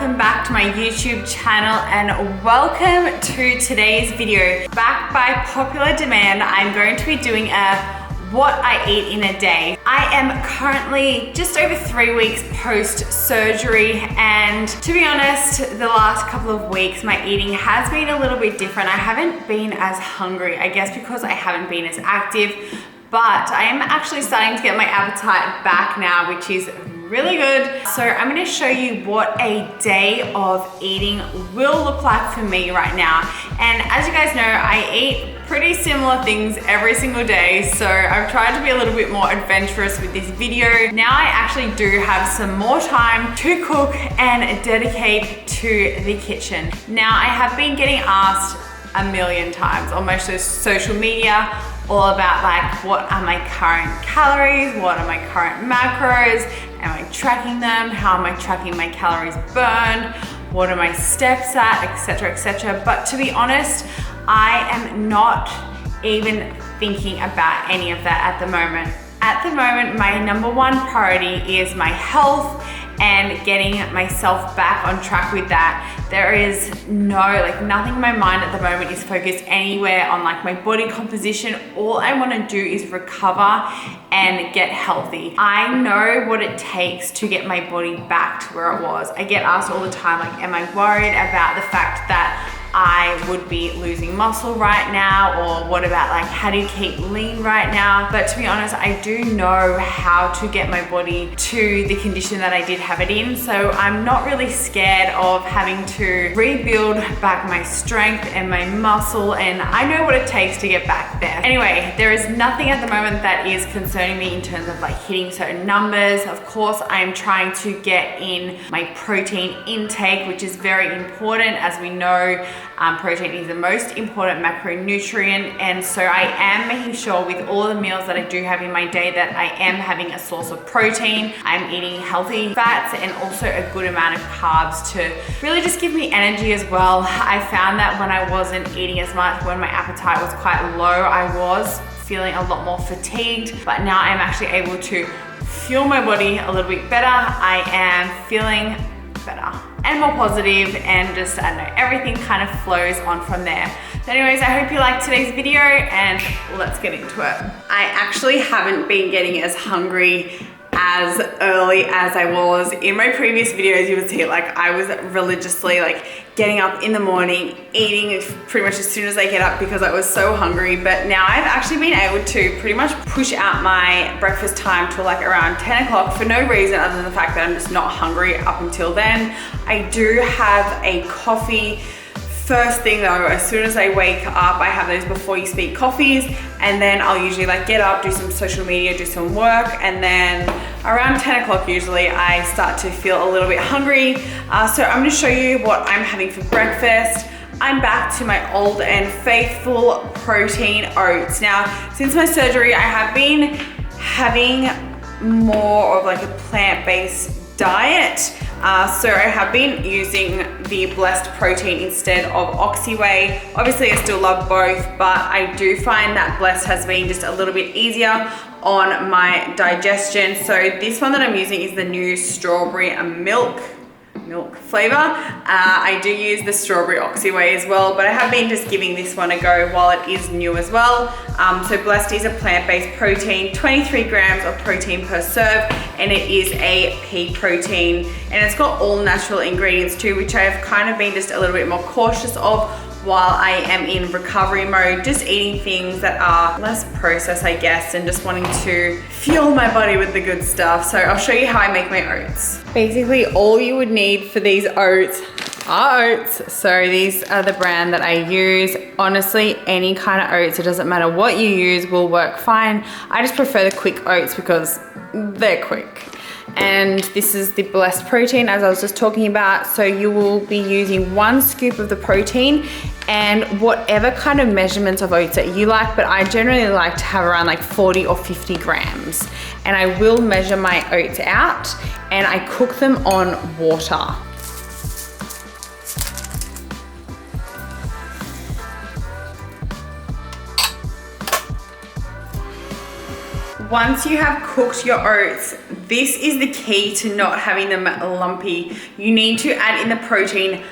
welcome back to my YouTube channel and welcome to today's video. Back by popular demand, I'm going to be doing a what I eat in a day. I am currently just over 3 weeks post-surgery, and to be honest, the last couple of weeks my eating has been a little bit different. I haven't been as hungry, I guess because I haven't been as active, but I am actually starting to get my appetite back now, which is really good. So I'm gonna show you what a day of eating will look like for me right now. And as you guys know, I eat pretty similar things every single day, so I've tried to be a little bit more adventurous with this video. Now I actually do have some more time to cook and dedicate to the kitchen. Now I have been getting asked a million times on my social media all about like, what are my current calories? What are my current macros? Am I tracking them? How am I tracking my calories burned? What are my steps at, etc., etc. But to be honest, I am not even thinking about any of that at the moment. At the moment, my number one priority is my health and getting myself back on track with that. There is nothing in my mind at the moment is focused anywhere on like my body composition. All I want to do is recover and get healthy. I know what it takes to get my body back to where it was. I get asked all the time, like, am I worried about the fact that I would be losing muscle right now, or what about like, how do you keep lean right now? But to be honest, I do know how to get my body to the condition that I did have it in, so I'm not really scared of having to rebuild back my strength and my muscle, and I know what it takes to get back there. Anyway, there is nothing at the moment that is concerning me in terms of like hitting certain numbers. Of course, I'm trying to get in my protein intake, which is very important. As we know, protein is the most important macronutrient, and so I am making sure with all the meals that I do have in my day that I am having a source of protein. I'm eating healthy fats and also a good amount of carbs to really just give me energy as well. I found that when I wasn't eating as much, when my appetite was quite low, I was feeling a lot more fatigued, but now I'm actually able to fuel my body a little bit better. I am feeling better and more positive, and just, I don't know, everything kind of flows on from there. So anyways, I hope you liked today's video and let's get into it. I actually haven't been getting as hungry as early as I was. In my previous videos, you would see like I was religiously like getting up in the morning, eating pretty much as soon as I get up because I was so hungry. But now I've actually been able to pretty much push out my breakfast time to like around 10 o'clock for no reason other than the fact that I'm just not hungry up until then. I do have a coffee first thing though. As soon as I wake up, I have those before you speak coffees, and then I'll usually like get up, do some social media, do some work, and then around 10 o'clock usually I start to feel a little bit hungry. So I'm going to show you what I'm having for breakfast. I'm back to my old and faithful protein oats. Now, since my surgery, I have been having more of like a plant-based diet. So I have been using the Blessed protein instead of Oxy Whey. Obviously I still love both, but I do find that Blessed has been just a little bit easier on my digestion. So this one that I'm using is the new strawberry milk flavor. I do use the strawberry Oxy Whey as well, but I have been just giving this one a go while it is new as well. So Blessed is a plant-based protein, 23 grams of protein per serve, and it is a pea protein, and it's got all natural ingredients too, which I have kind of been just a little bit more cautious of while I am in recovery mode, just eating things that are less processed, I guess, and just wanting to fuel my body with the good stuff. So I'll show you how I make my oats. Basically, all you would need for these oats are oats. So these are the brand that I use. Honestly, any kind of oats, it doesn't matter what you use, will work fine. I just prefer the quick oats because they're quick. And this is the Blessed protein, as I was just talking about. So you will be using 1 scoop of the protein and whatever kind of measurements of oats that you like, but I generally like to have around like 40 or 50 grams. And I will measure my oats out and I cook them on water. Once you have cooked your oats, This is the key to not having them lumpy. You need to add in the protein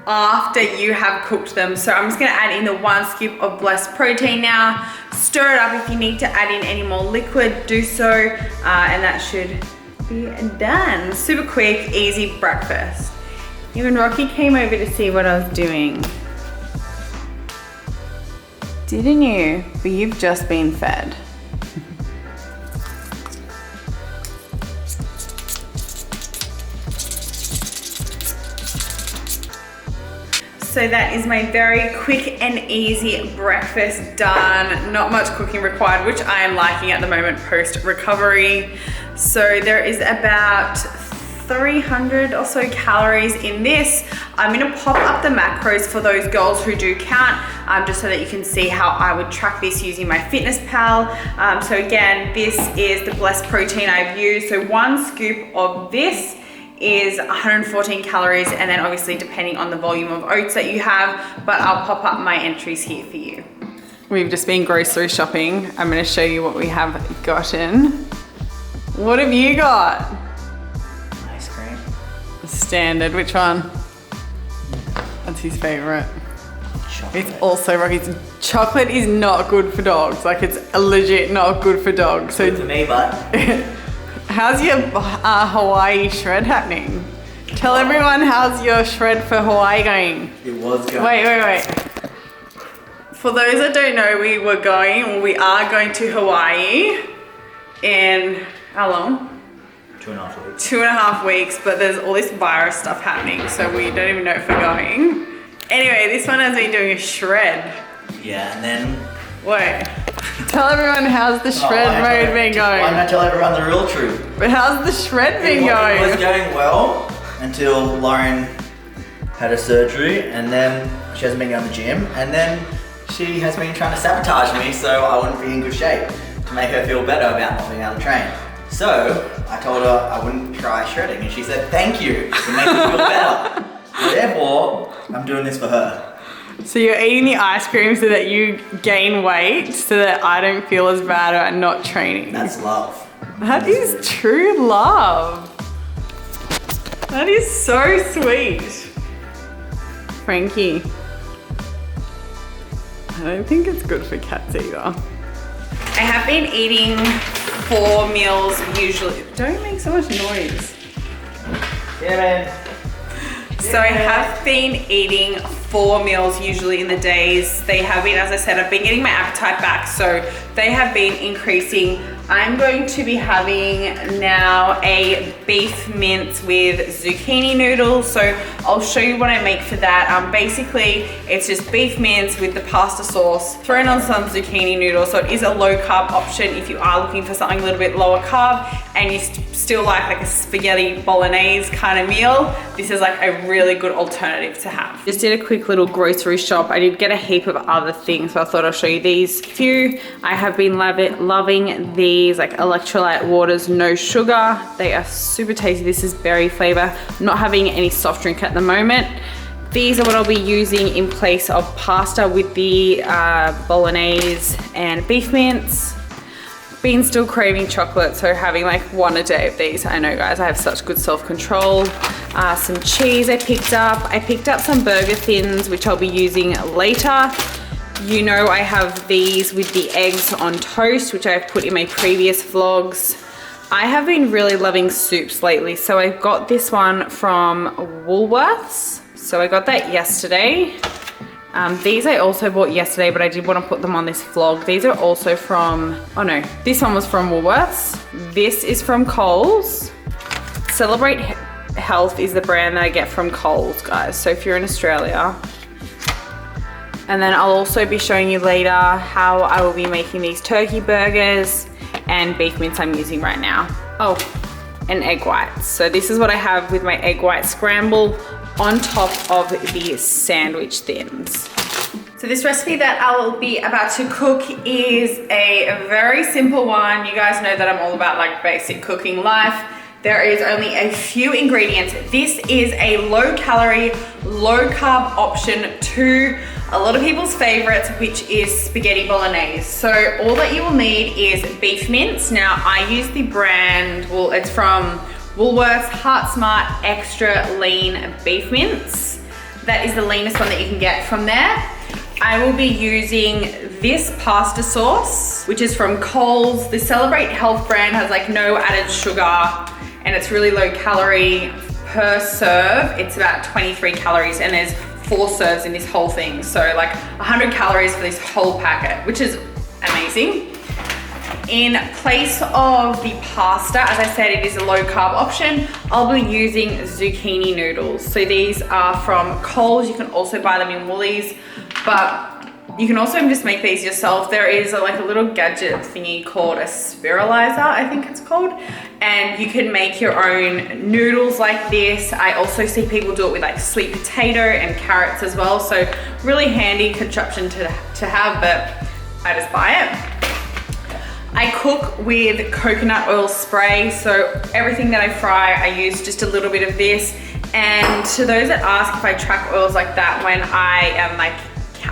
after you have cooked them. So I'm just gonna add in the 1 scoop of blessed protein now. Stir it up. If you need to add in any more liquid, do so. And that should be done. Super quick, easy breakfast. Even Rocky came over to see what I was doing. Didn't you? But you've just been fed. So that is my very quick and easy breakfast done. Not much cooking required, which I am liking at the moment post-recovery. So there is about 300 or so calories in this. I'm gonna pop up the macros for those girls who do count, just so that you can see how I would track this using my Fitness Pal. So again, this is the blessed protein I've used. So 1 scoop of this is 114 calories, and then obviously depending on the volume of oats that you have, but I'll pop up my entries here for you. We've just been grocery shopping. I'm gonna show you what we have gotten. What have you got? Ice cream. Standard, which one? That's his favorite. Chocolate. It's also Rocky's. Chocolate is not good for dogs. Like, it's legit not good for dogs. So good for me, but how's your Hawaii shred happening? Tell everyone how's your shred for Hawaii going. it was going. Wait. For those that don't know, we are going to Hawaii in how long? 2.5 weeks. 2.5 weeks, but there's all this virus stuff happening, so we don't even know if we're going. Anyway, this one has been doing a shred. Yeah, and then Wait. Tell everyone how's the shred mode been going. Why not tell everyone the real truth? But how's the shred been It going? was going well until Lauren had a surgery, and then she hasn't been going to the gym, and then she has been trying to sabotage me so I wouldn't be in good shape to make her feel better about not being able to train. So I told her I wouldn't try shredding, and she said, "Thank you, it makes me feel better." So therefore, I'm doing this for her. So you're eating the ice cream so that you gain weight, so that I don't feel as bad about not training. That's love. That is true love. That is so sweet. Frankie. I don't think it's good for cats either. I have been eating 4 meals usually. Don't make so much noise. Yeah, man. So I have been eating 4 meals usually in the days. They have been, as I said, I've been getting my appetite back, so they have been increasing. I'm going to be having now a beef mince with zucchini noodles. So I'll show you what I make for that. Basically, it's just beef mince with the pasta sauce, thrown on some zucchini noodles. So it is a low carb option if you are looking for something a little bit lower carb and you still like a spaghetti bolognese kind of meal. This is like a really good alternative to have. Just did a quick little grocery shop. I did get a heap of other things, so I thought I'll show you these few. I have been loving these like electrolyte waters, no sugar. They are super tasty. This is berry flavor. I'm not having any soft drink at the moment. These are what I'll be using in place of pasta with the bolognese and beef mince. Been still craving chocolate, so having like 1 a day of these. I know, guys, I have such good self-control. Some cheese I picked up. I picked up some burger thins, which I'll be using later. You know, I have these with the eggs on toast, which I've put in my previous vlogs. I have been really loving soups lately, so I got this one from Woolworths. So I got that yesterday. These I also bought yesterday, but I did want to put them on this vlog. These are also from, oh no, this one was from Woolworths. This is from Coles. Celebrate Health is the brand that I get from Coles, guys. So if you're in Australia. And then I'll also be showing you later how I will be making these turkey burgers and beef mince I'm using right now. Oh, and egg whites. So this is what I have with my egg white scramble on top of the sandwich thins. So this recipe that I will be about to cook is a very simple one. You guys know that I'm all about like basic cooking life. There is only a few ingredients. This is a low calorie, low carb option to a lot of people's favorites, which is spaghetti bolognese. So all that you will need is beef mince. Now I use the brand, well, it's from Woolworths Heart Smart Extra Lean Beef Mince. That is the leanest one that you can get from there. I will be using this pasta sauce, which is from Coles. The Celebrate Health brand has like no added sugar and it's really low calorie per serve. It's about 23 calories and there's 4 serves in this whole thing. So like 100 calories for this whole packet, which is amazing. In place of the pasta, as I said, it is a low carb option. I'll be using zucchini noodles. So these are from Coles. You can also buy them in Woolies, but you can also just make these yourself. There is like a little gadget thingy called a spiralizer, I think it's called. And you can make your own noodles like this. I also see people do it with like sweet potato and carrots as well. So really handy contraption to have, but I just buy it. I cook with coconut oil spray, so everything that I fry, I use just a little bit of this. And to those that ask if I track oils like that when I am like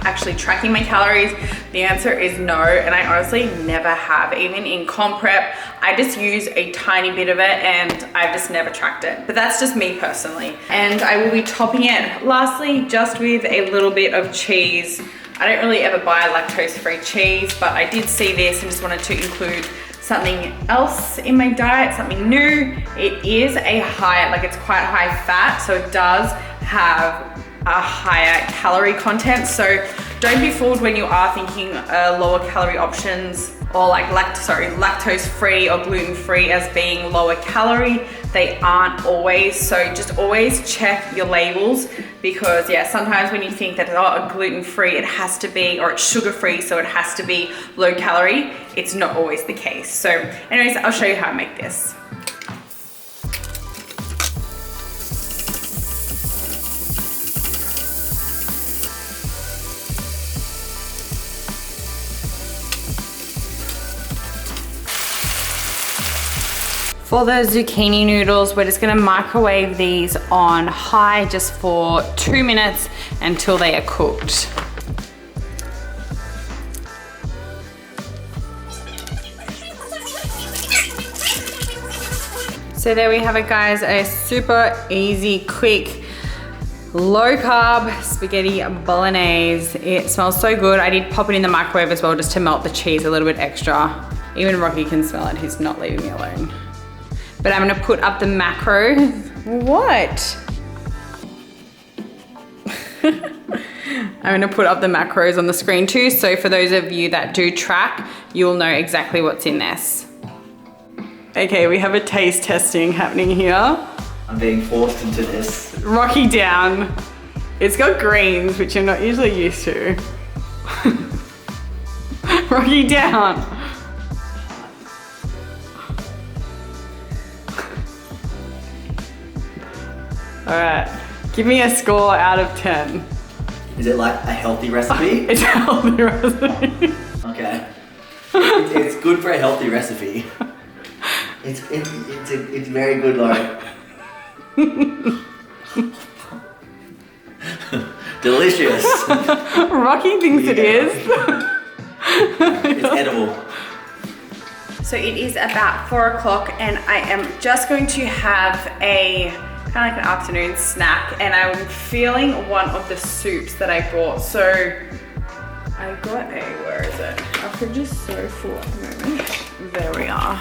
actually tracking my calories, the answer is no, and I honestly never have. Even in comp prep, I just use a tiny bit of it and I've just never tracked it. But that's just me personally. And I will be topping it lastly just with a little bit of cheese. I don't really ever buy lactose-free cheese, but I did see this and just wanted to include something else in my diet, something new. It is a higher, like it's quite high fat, so it does have a higher calorie content. So don't be fooled when you are thinking lower calorie options or like lactose-free or gluten-free as being lower calorie. They aren't always, so just always check your labels, because yeah, sometimes when you think that a gluten-free it has to be, or it's sugar-free so it has to be low calorie, it's not always the case. So anyways, I'll show you how I make this. For the zucchini noodles, we're just gonna microwave these on high just for 2 minutes until they are cooked. So there we have it, guys, a super easy, quick, low carb spaghetti bolognese. It smells so good. I did pop it in the microwave as well just to melt the cheese a little bit extra. Even Rocky can smell it, he's not leaving me alone. But I'm gonna put up the macros. What? I'm gonna put up the macros on the screen too, so for those of you that do track, you'll know exactly what's in this. Okay, we have a taste testing happening here. I'm being forced into this. Rocky down. It's got greens, which I'm not usually used to. Rocky down. All right, give me a score out of 10. Is it like a healthy recipe? It's a healthy recipe. Okay. It's good for a healthy recipe. It's very good, Lauren. Delicious. Rocky thinks it is. It's edible. So it is about 4 o'clock and I am just going to have a kind of like an afternoon snack, and I'm feeling one of the soups that I bought. So I got a, where is it? Our fridge is so full at the moment. There we are.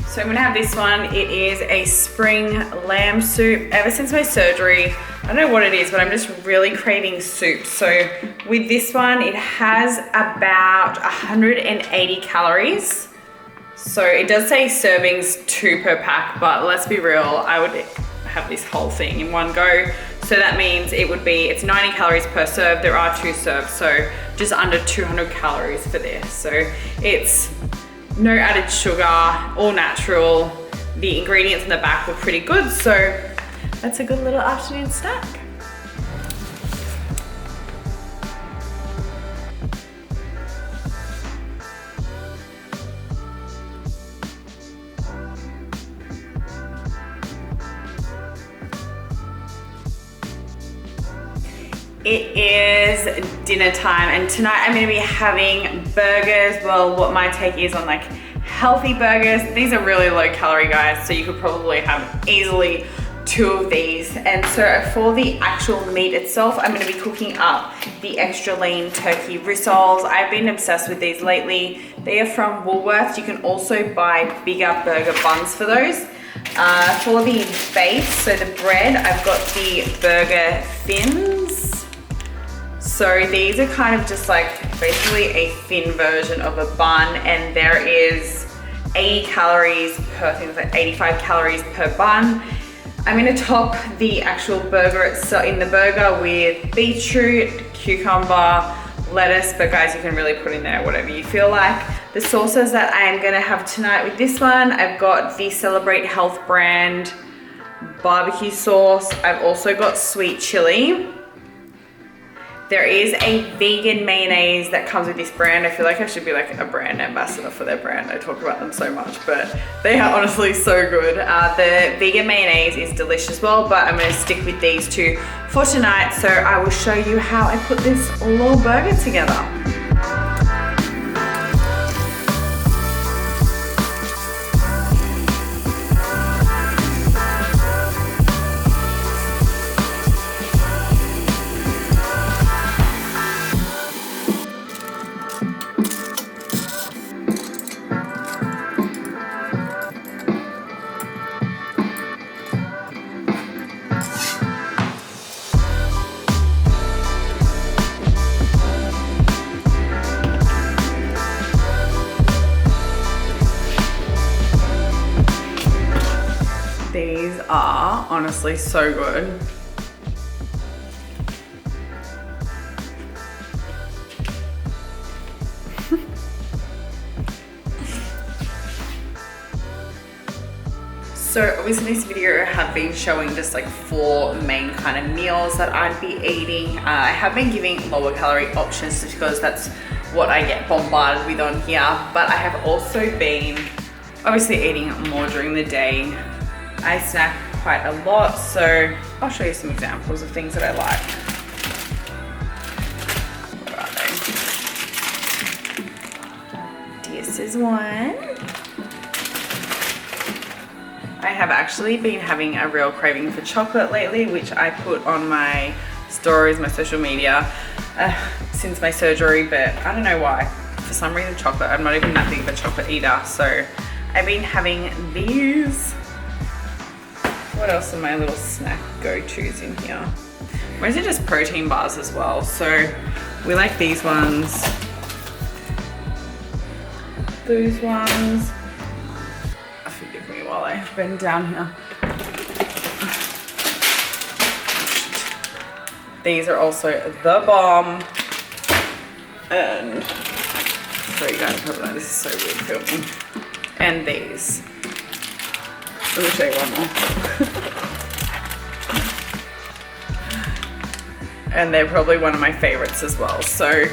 So I'm gonna have this one. It is a spring lamb soup. Ever since my surgery, I don't know what it is, but I'm just really craving soup. So with this one, it has about 180 calories. So it does say servings 2 per pack, but let's be real, I would have this whole thing in one go. So that means it's 90 calories per serve. There are 2 serves, so just under 200 calories for this. So it's no added sugar, all natural. The ingredients in the back were pretty good, so that's a good little afternoon snack. It is dinner time, and tonight I'm gonna be having burgers. Well, what my take is on like healthy burgers. These are really low calorie, guys, so you could probably have easily 2 of these. And so for the actual meat itself, I'm gonna be cooking up the extra lean turkey rissoles. I've been obsessed with these lately. They are from Woolworths. You can also buy bigger burger buns for those. For the base, so the bread, I've got the burger thins. So these are kind of just like basically a thin version of a bun, and there is 80 calories per, I think it's like 85 calories per bun. I'm gonna top the actual burger itself in the burger with beetroot, cucumber, lettuce, but guys, you can really put in there whatever you feel like. The sauces that I am gonna have tonight with this one, I've got the Celebrate Health brand barbecue sauce. I've also got sweet chili. There is a vegan mayonnaise that comes with this brand. I feel like I should be like a brand ambassador for their brand. I talk about them so much, but they are honestly so good. The vegan mayonnaise is delicious as well, but I'm gonna stick with these 2 for tonight. So I will show you how I put this little burger together. These are honestly so good. So obviously this video I have been showing just like 4 main kind of meals that I'd be eating. I have been giving lower calorie options just because that's what I get bombarded with on here. But I have also been obviously eating more during the day. I snack quite a lot, so I'll show you some examples of things that I like. Where are they? This is one. I have actually been having a real craving for chocolate lately, which I put on my stories, my social media, since my surgery, but I don't know why. For some reason, chocolate, I'm not even that big of a chocolate eater, so I've been having these. What else are my little snack go-tos in here? Mostly just protein bars as well. So we like these ones. Those ones. Forgive me while I bend down here. These are also the bomb. And so you guys probably know this is so weird filming. And these. Let me show you one more. And they're probably one of my favorites as well. So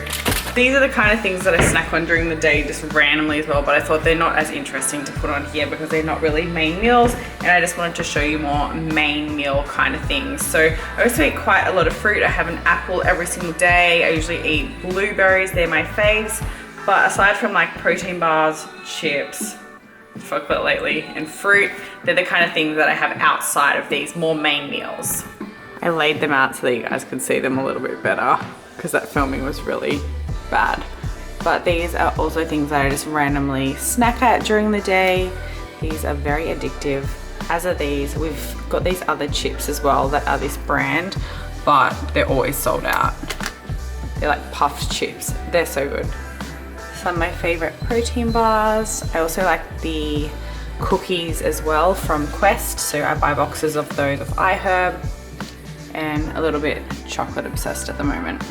these are the kind of things that I snack on during the day just randomly as well, but I thought they're not as interesting to put on here because they're not really main meals, and I just wanted to show you more main meal kind of things. So I also eat quite a lot of fruit. I have an apple every single day. I usually eat blueberries, they're my faves. But aside from like protein bars, chips, chocolate lately, and fruit, they're the kind of things that I have outside of these more main meals. I laid them out so that you guys could see them a little bit better because that filming was really bad. But these are also things that I just randomly snack at during the day. These are very addictive, as are these. We've got these other chips as well that are this brand, but they're always sold out. They're like puffed chips. They're so good. Some of my favorite protein bars. I also like the cookies as well from Quest. So I buy boxes of those of iHerb, and a little bit chocolate obsessed at the moment.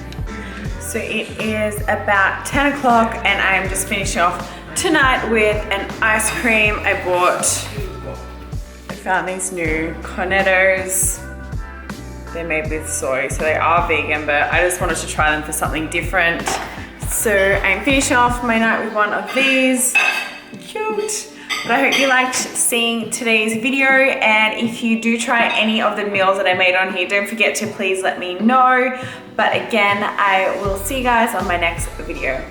So it is about 10 o'clock and I'm just finishing off tonight with an ice cream. I found these new cornettos. They're made with soy, so they are vegan, but I just wanted to try them for something different. So I'm finishing off my night with one of these. Cute. But I hope you liked seeing today's video, and if you do try any of the meals that I made on here, don't forget to please let me know. But again, I will see you guys on my next video.